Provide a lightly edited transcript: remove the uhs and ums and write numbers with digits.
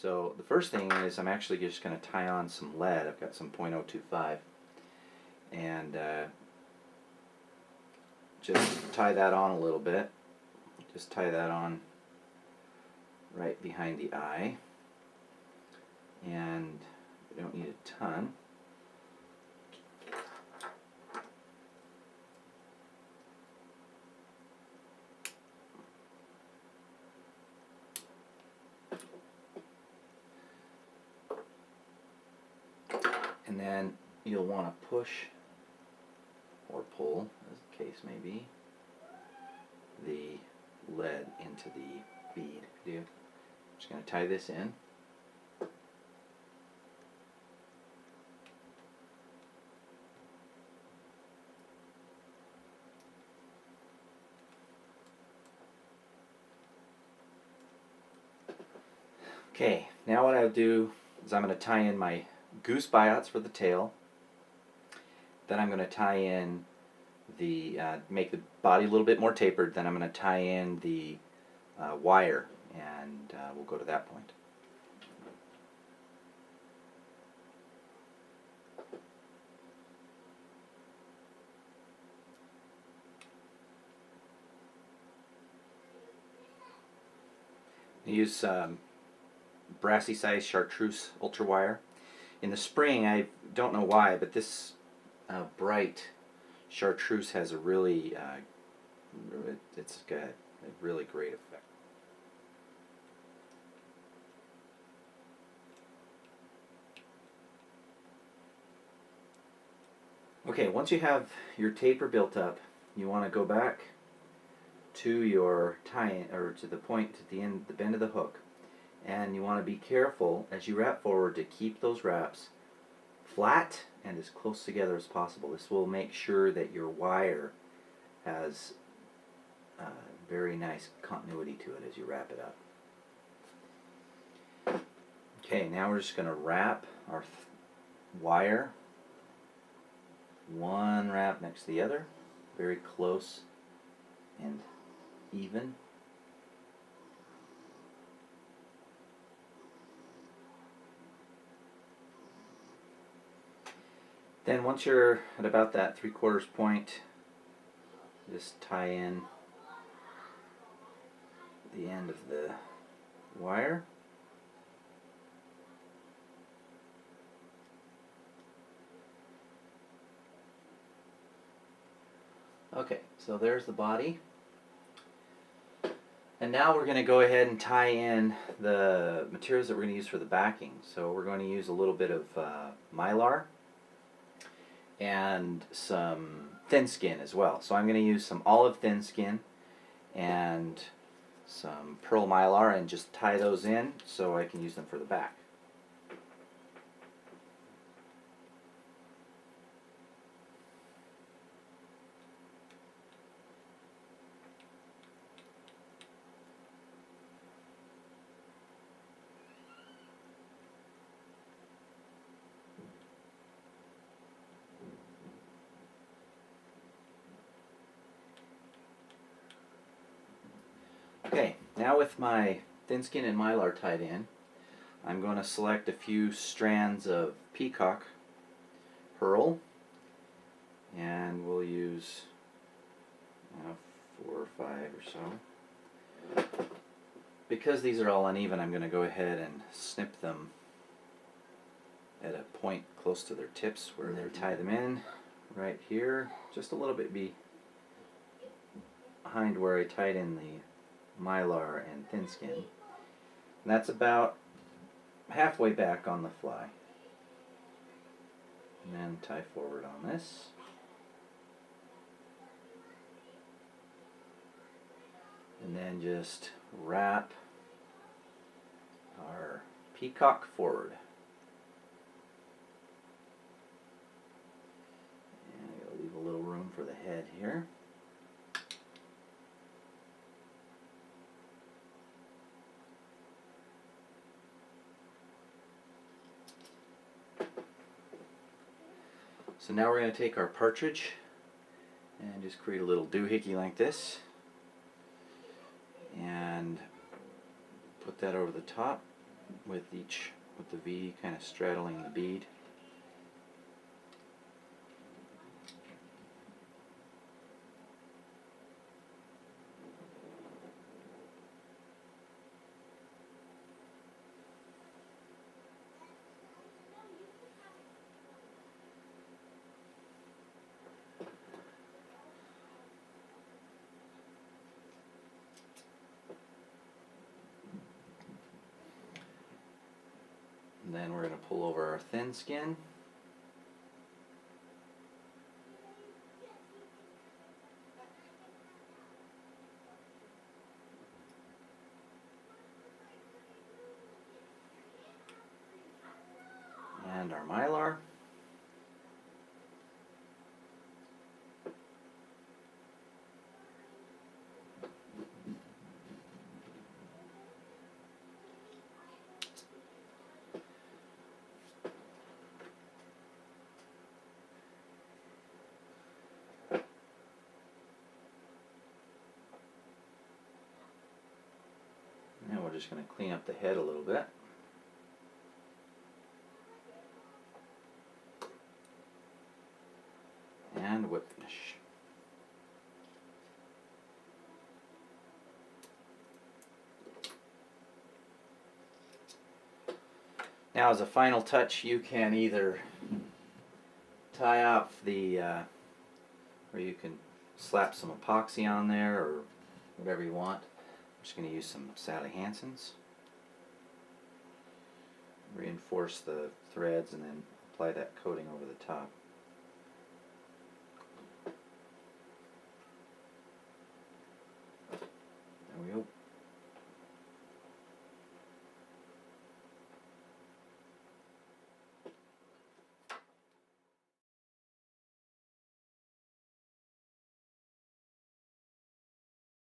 So the first thing is I'm actually just going to tie on some lead. I've got some .025, and just tie that on a little bit. Just tie that on right behind the eye, and we don't need a ton. And then you'll want to push or pull, as the case may be, the lead into the bead. I'm just going to tie this in. Okay, now what I'll do is I'm going to tie in my goose buyouts for the tail. Then I'm going to tie in the, make the body a little bit more tapered. Then I'm going to tie in the wire, and we'll go to that point. I use brassy size chartreuse ultra wire. In the spring, I don't know why, but this bright chartreuse has a really, it's got a really great effect. Okay, once you have your taper built up, you want to go back to your tie-in, or to the point at the end, the bend of the hook, and you want to be careful as you wrap forward to keep those wraps flat and as close together as possible. This will make sure that your wire has very nice continuity to it as you wrap it up. Okay, now we're just going to wrap our wire, one wrap next to the other, very close and even. Then once you're at about that 3/4 point, just tie in the end of the wire. Okay, so there's the body. And now we're going to go ahead and tie in the materials that we're going to use for the backing. So we're going to use a little bit of mylar and some thin skin as well. So I'm going to use some olive thin skin and some pearl mylar and just tie those in so I can use them for the back. Okay, now with my thin skin and mylar tied in, I'm going to select a few strands of peacock pearl, and we'll use 4 or 5 or so. Because these are all uneven, I'm going to go ahead and snip them at a point close to their tips where they tie them in, right here, just a little bit behind where I tied in the mylar and thin skin. And that's about halfway back on the fly. And then tie forward on this. And then just wrap our peacock forward. And I'm going to leave a little room for the head here. So now we're going to take our partridge and just create a little doohickey like this and put that over the top. with the V kind of straddling the bead. And then we're going to pull over our thin skin. And our mylar. Now we're just going to clean up the head a little bit. And whip finish. Now as a final touch, you can either tie off the, or you can slap some epoxy on there or whatever you want. I'm just going to use some Sally Hansen's. Reinforce the threads and then apply that coating over the top.